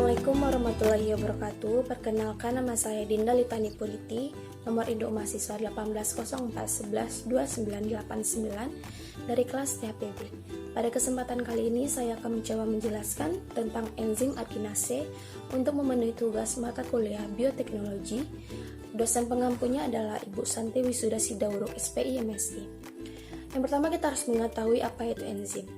Assalamualaikum warahmatullahi wabarakatuh. Perkenalkan, nama saya Dinda Litani Puliti, nomor induk mahasiswa 1804112989 dari kelas THPB. Pada kesempatan kali ini saya akan mencoba menjelaskan tentang enzim arginase untuk memenuhi tugas mata kuliah bioteknologi. Dosen pengampunya adalah Ibu Santi Wisuda Sidauruk SPI MSI. Yang pertama, kita harus mengetahui apa itu enzim.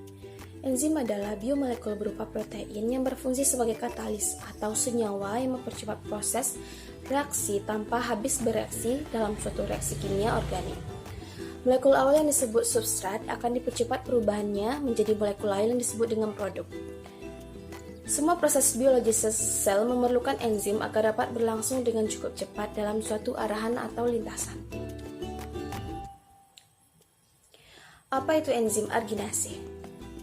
Enzim adalah biomolekul berupa protein yang berfungsi sebagai katalis atau senyawa yang mempercepat proses reaksi tanpa habis bereaksi dalam suatu reaksi kimia organik. Molekul awal yang disebut substrat akan dipercepat perubahannya menjadi molekul lain yang disebut dengan produk. Semua proses biologis sel memerlukan enzim agar dapat berlangsung dengan cukup cepat dalam suatu arahan atau lintasan. Apa itu enzim arginase?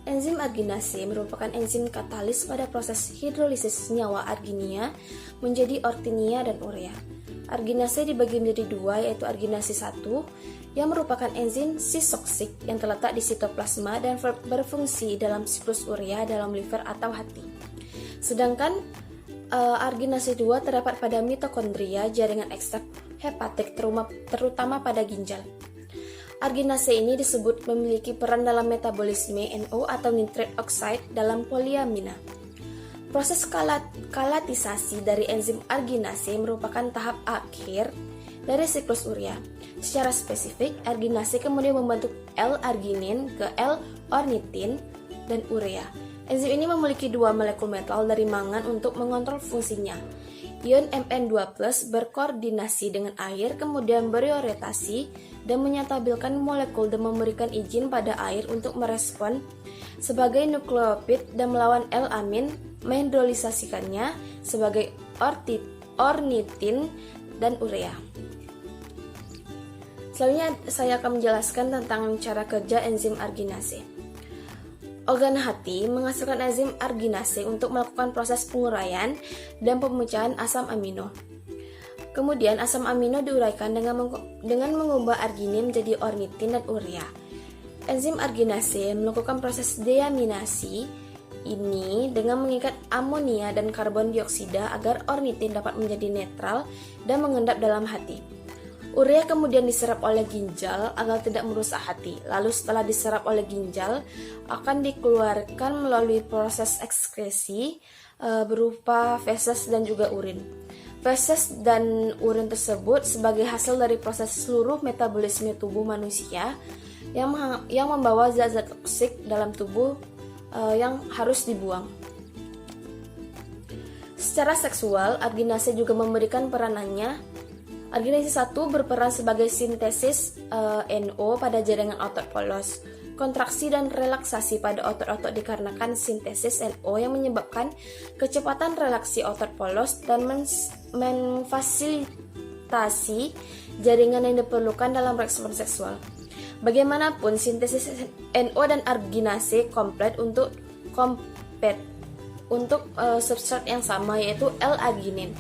Enzim arginase merupakan enzim katalis pada proses hidrolisis senyawa arginia menjadi ortinia dan urea. Arginase dibagi menjadi dua, yaitu arginase 1 yang merupakan enzim sisoksik yang terletak di sitoplasma dan berfungsi dalam siklus urea dalam liver atau hati. Sedangkan arginase 2 terdapat pada mitokondria, jaringan ekstrak hepatik terutama pada ginjal. Arginase ini disebut memiliki peran dalam metabolisme NO atau nitrate oxide dalam poliamina. Proses kalatisasi dari enzim arginase merupakan tahap akhir dari siklus urea. Secara spesifik, arginase kemudian membentuk L-arginin ke L-ornitin dan urea. Enzim ini memiliki dua molekul metal dari mangan untuk mengontrol fungsinya. Ion Mn2+ berkoordinasi dengan air, kemudian berorientasi dan menyatabilkan molekul dan memberikan izin pada air untuk merespon sebagai nukleotid dan melawan L-amin menghidrolisasikannya sebagai ornitin dan urea. Selanjutnya saya akan menjelaskan tentang cara kerja enzim arginase. Organ hati menghasilkan enzim arginase untuk melakukan proses penguraian dan pemecahan asam amino. Kemudian asam amino diuraikan dengan mengubah arginin menjadi ornitin dan urea. Enzim arginase melakukan proses deaminasi ini dengan mengikat amonia dan karbon dioksida agar ornitin dapat menjadi netral dan mengendap dalam hati. Urea kemudian diserap oleh ginjal agar tidak merusak hati. Lalu setelah diserap oleh ginjal, akan dikeluarkan melalui proses ekskresi berupa feses dan juga urin. Feses dan urin tersebut sebagai hasil dari proses seluruh metabolisme tubuh manusia yang membawa zat-zat toksik dalam tubuh yang harus dibuang. Secara seksual, arginase juga memberikan peranannya. Arginase 1 berperan sebagai sintesis NO pada jaringan otot polos. Kontraksi dan relaksasi pada otot-otot dikarenakan sintesis NO yang menyebabkan kecepatan relaksi otot polos dan memfasilitasi jaringan yang diperlukan dalam respon seksual. Bagaimanapun, sintesis NO dan arginase kompet untuk substrat yang sama, yaitu L-arginin.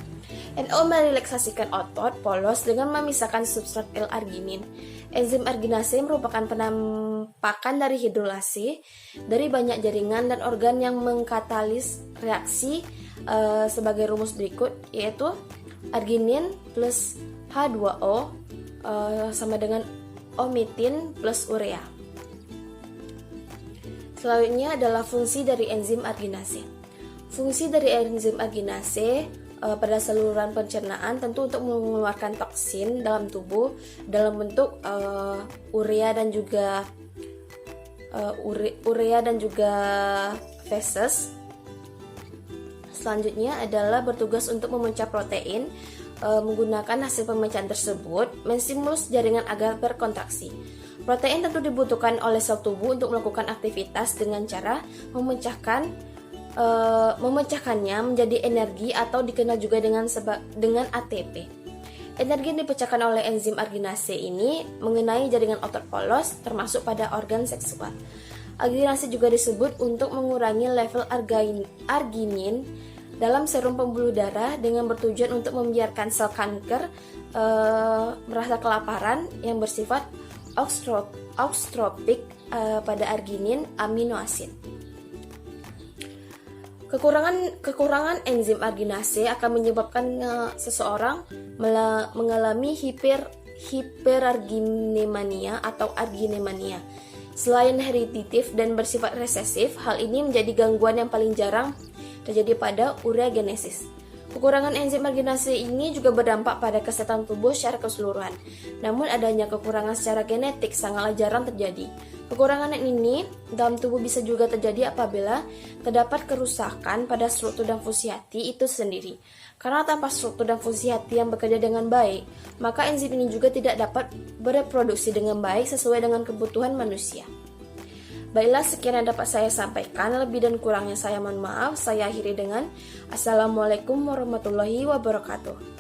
NO merelaksasikan otot polos dengan memisahkan substrat L-arginin. Enzim arginase merupakan penampakan dari hidrolase dari banyak jaringan dan organ yang mengkatalis reaksi sebagai rumus berikut, yaitu arginin plus H2O sama dengan omitin plus urea. Selanjutnya adalah fungsi dari enzim arginase. Fungsi dari enzim arginase pada saluran pencernaan tentu untuk mengeluarkan toksin dalam tubuh dalam bentuk urea dan juga feses. Selanjutnya adalah bertugas untuk memecah protein menggunakan hasil pemecahan tersebut menstimulus jaringan agar berkontraksi. Protein tentu dibutuhkan oleh sel tubuh untuk melakukan aktivitas dengan cara memecahkannya menjadi energi atau dikenal juga dengan ATP. Energi yang dipecahkan oleh enzim arginase ini mengenai jaringan otot polos termasuk pada organ seksual. Arginase juga disebut untuk mengurangi level arginin dalam serum pembuluh darah dengan bertujuan untuk membiarkan sel kanker merasa kelaparan yang bersifat austropik pada arginin amino asid. Kekurangan enzim arginase akan menyebabkan seseorang mengalami hiperarginemania atau arginemania. Selain hereditif dan bersifat resesif, hal ini menjadi gangguan yang paling jarang terjadi pada ureagenesis. Kekurangan enzim arginase ini juga berdampak pada kesehatan tubuh secara keseluruhan. Namun adanya kekurangan secara genetik sangatlah jarang terjadi. Kekurangan ini dalam tubuh bisa juga terjadi apabila terdapat kerusakan pada struktur dan fungsi hati itu sendiri. Karena tanpa struktur dan fungsi hati yang bekerja dengan baik, maka enzim ini juga tidak dapat bereproduksi dengan baik sesuai dengan kebutuhan manusia. Baiklah, sekian yang dapat saya sampaikan. Lebih dan kurangnya saya mohon maaf. Saya akhiri dengan Assalamualaikum warahmatullahi wabarakatuh.